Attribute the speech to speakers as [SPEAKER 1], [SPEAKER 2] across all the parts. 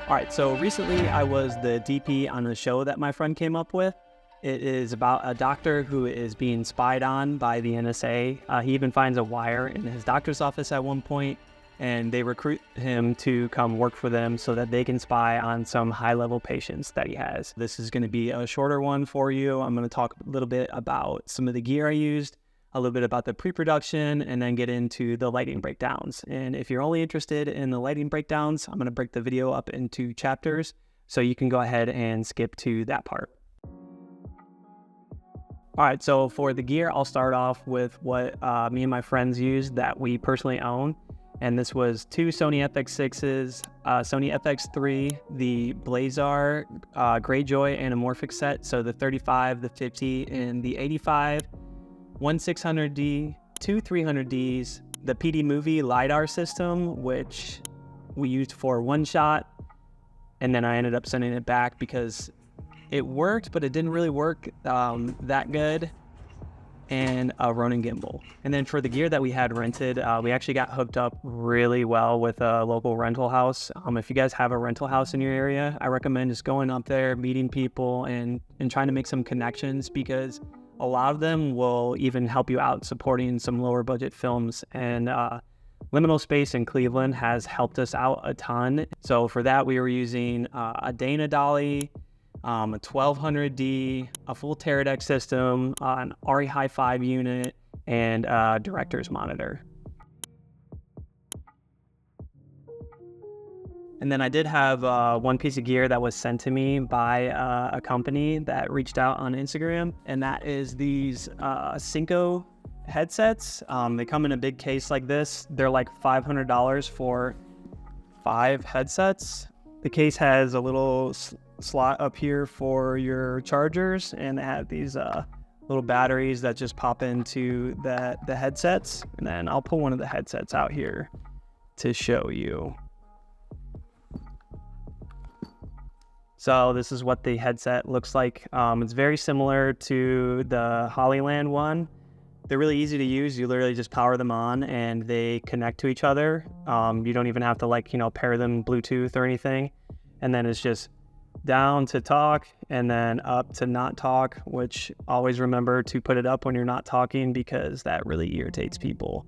[SPEAKER 1] All right, so recently I was the DP on a show that my friend came up with. It is about a doctor who is being spied on by the NSA. He even finds a wire in his doctor's office at one point, and they recruit him to come work for them so that they can spy on some high-level patients that he has. This is going to be a shorter one for you. I'm going to talk a little bit about some of the gear I used, a little bit about the pre-production, and then get into the lighting breakdowns. And if you're only interested in the lighting breakdowns, I'm going to break the video up into chapters, so you can go ahead and skip to that part. All right, so for the gear, I'll start off with what me and my friends used that we personally own. And this was two Sony FX6s, Sony FX3, the Blazar Greyjoy anamorphic set, so the 35, the 50, and the 85, one 600D, two 300Ds, the PD Movie LiDAR system, which we used for one shot, and then I ended up sending it back because it worked, but it didn't really work that good, and a Ronin gimbal. And then for the gear that we had rented, we actually got hooked up really well with a local rental house. If you guys have a rental house in your area, I recommend just going up there, meeting people, and trying to make some connections, because a lot of them will even help you out supporting some lower budget films. And Liminal Space in Cleveland has helped us out a ton. So for that, we were using a Dana Dolly, a 1200D, a full Teradek system, an RE High 5 unit, and a director's monitor. And then I did have one piece of gear that was sent to me by a company that reached out on Instagram, and that is these Cinco headsets. They come in a big case like this. They're like $500 for 5 headsets. The case has a little slot up here for your chargers, and they have these little batteries that just pop into the headsets. And then I'll pull one of the headsets out here to show you. So this is what the headset looks like. It's very similar to the Hollyland one. They're really easy to use. You literally just power them on and they connect to each other. You don't even have to pair them Bluetooth or anything. And then it's just down to talk and then up to not talk, which always remember to put it up when you're not talking, because that really irritates people.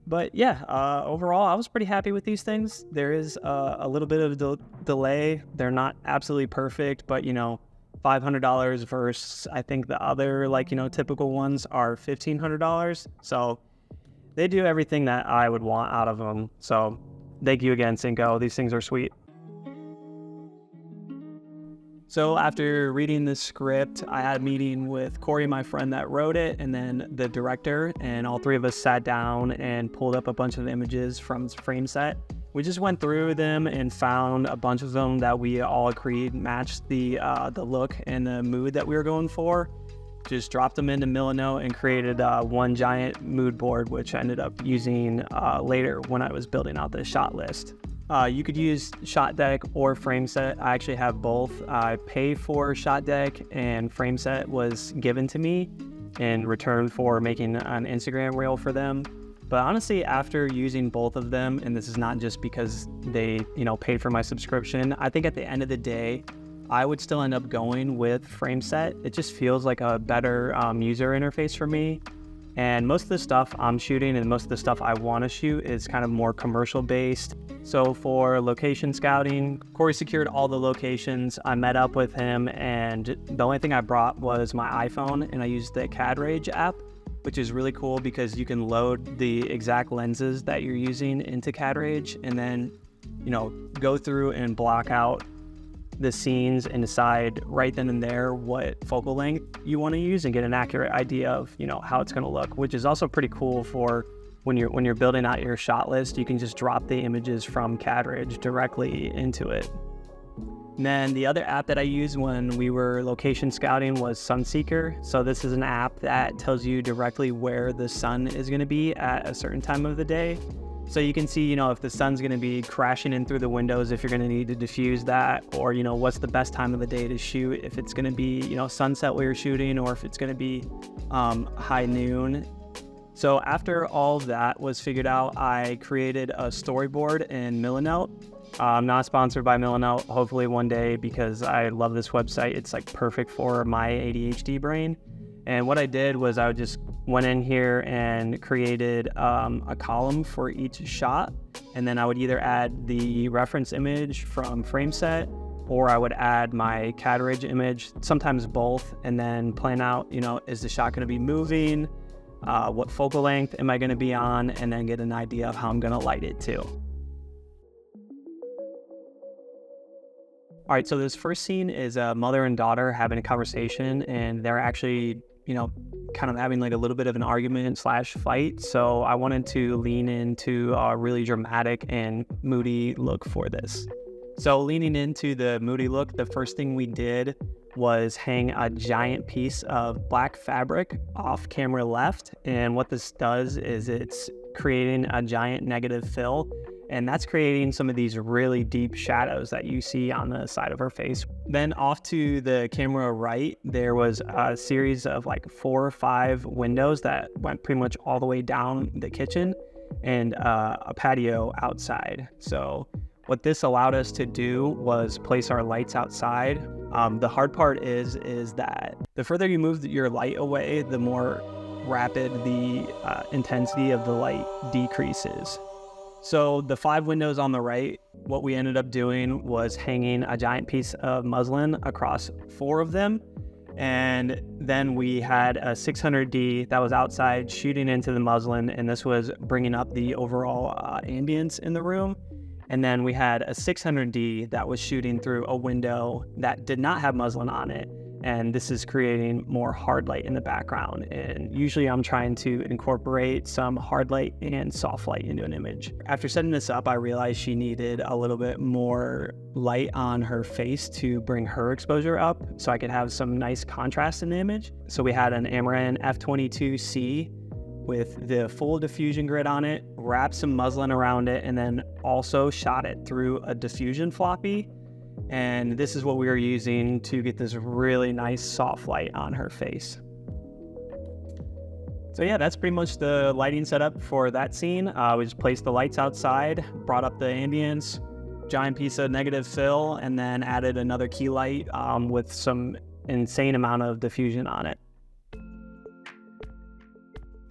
[SPEAKER 1] But yeah, overall, I was pretty happy with these things. There is a little bit of delay. They're not absolutely perfect, but $500 versus I think the other typical ones are $1,500. So they do everything that I would want out of them. So thank you again, Cinco. These things are sweet. So after reading the script, I had a meeting with Corey, my friend that wrote it, and then the director, and all three of us sat down and pulled up a bunch of images from FrameSet. We just went through them and found a bunch of them that we all agreed matched the look and the mood that we were going for. Just dropped them into Milanote and created one giant mood board, which I ended up using later when I was building out the shot list. You could use ShotDeck or FrameSet. I actually have both. I pay for ShotDeck, and FrameSet was given to me in return for making an Instagram reel for them. But honestly, after using both of them, and this is not just because they, paid for my subscription, I think at the end of the day, I would still end up going with FrameSet. It just feels like a better user interface for me. And most of the stuff I'm shooting and most of the stuff I want to shoot is kind of more commercial based. So for location scouting, Corey secured all the locations. I met up with him, and the only thing I brought was my iPhone, and I used the CADRage app, which is really cool because you can load the exact lenses that you're using into CADRage and then, go through and block out the scenes and decide right then and there what focal length you want to use and get an accurate idea of how it's going to look, which is also pretty cool for when you're building out your shot list. You can just drop the images from CADRage directly into it. And then the other app that I used when we were location scouting was Sunseeker. So this is an app that tells you directly where the sun is going to be at a certain time of the day. So you can see, you know, if the sun's going to be crashing in through the windows, if you're going to need to diffuse that, or, you know, what's the best time of the day to shoot, if it's going to be, you know, sunset while you're shooting, or if it's going to be high noon. So after all of that was figured out, I created a storyboard in Millinote. I'm not sponsored by Millinote, hopefully one day, because I love this website. It's like perfect for my ADHD brain. And what I did was I just went in here and created a column for each shot. And then I would either add the reference image from FrameSet, or I would add my cadrage image, sometimes both, and then plan out, you know, is the shot going to be moving? What focal length am I going to be on? And then get an idea of how I'm going to light it too. All right, so this first scene is a mother and daughter having a conversation, and they're actually, you know, kind of having like a little bit of an argument / fight. So I wanted to lean into a really dramatic and moody look for this. So leaning into the moody look, the first thing we did was hang a giant piece of black fabric off camera left. And what this does is it's creating a giant negative fill. And that's creating some of these really deep shadows that you see on the side of her face. Then off to the camera right, there was a series of like 4 or 5 windows that went pretty much all the way down the kitchen, and a patio outside. So what this allowed us to do was place our lights outside. The hard part is that the further you move your light away, the more rapid the intensity of the light decreases. So the 5 windows on the right, what we ended up doing was hanging a giant piece of muslin across 4 of them. And then we had a 600D that was outside shooting into the muslin, and this was bringing up the overall ambience in the room. And then we had a 600D that was shooting through a window that did not have muslin on it. And this is creating more hard light in the background. And usually I'm trying to incorporate some hard light and soft light into an image. After setting this up, I realized she needed a little bit more light on her face to bring her exposure up so I could have some nice contrast in the image. So we had an Amaran F22C with the full diffusion grid on it, wrapped some muslin around it, and then also shot it through a diffusion floppy. And this is what we were using to get this really nice soft light on her face. So yeah, that's pretty much the lighting setup for that scene. We just placed the lights outside, brought up the ambience, giant piece of negative fill, and then added another key light with some insane amount of diffusion on it.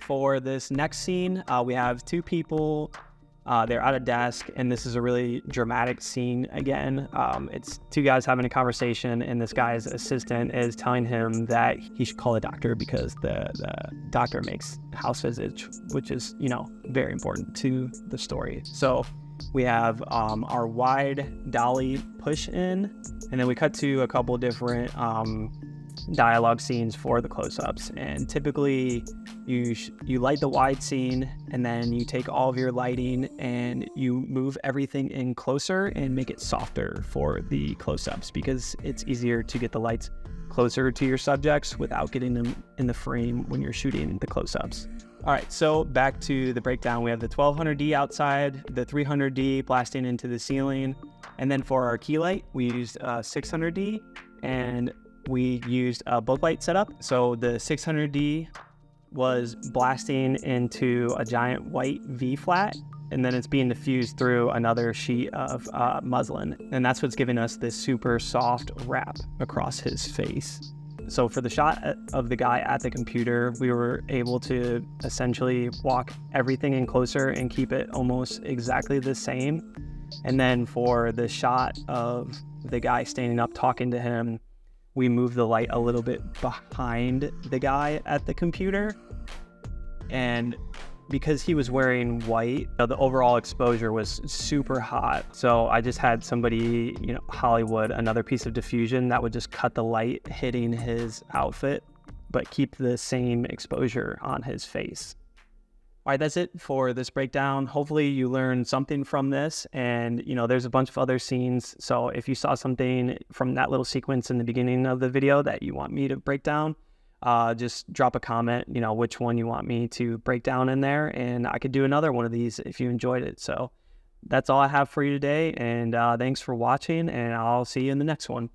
[SPEAKER 1] For this next scene, we have 2 people. They're at a desk, and this is a really dramatic scene again. It's 2 guys having a conversation, and this guy's assistant is telling him that he should call a doctor because the doctor makes house visits, which is, you know, very important to the story. So we have our wide dolly push in, and then we cut to a couple different dialogue scenes for the close-ups. And typically you light the wide scene, and then you take all of your lighting and you move everything in closer and make it softer for the close-ups, because it's easier to get the lights closer to your subjects without getting them in the frame when you're shooting the close-ups. All right, so back to the breakdown. We have the 1200D outside, the 300D blasting into the ceiling, and then for our key light, we used 600D, and we used a book light setup. So the 600D was blasting into a giant white V flat, and then it's being diffused through another sheet of muslin. And that's what's giving us this super soft wrap across his face. So for the shot of the guy at the computer, we were able to essentially walk everything in closer and keep it almost exactly the same. And then for the shot of the guy standing up talking to him, we moved the light a little bit behind the guy at the computer. And because he was wearing white, the overall exposure was super hot. So I just had somebody, you know, Hollywood, another piece of diffusion that would just cut the light hitting his outfit, but keep the same exposure on his face. All right, that's it for this breakdown. Hopefully you learned something from this, and you know, there's a bunch of other scenes. So if you saw something from that little sequence in the beginning of the video that you want me to break down, just drop a comment, which one you want me to break down in there, and I could do another one of these if you enjoyed it. So that's all I have for you today, and thanks for watching, and I'll see you in the next one.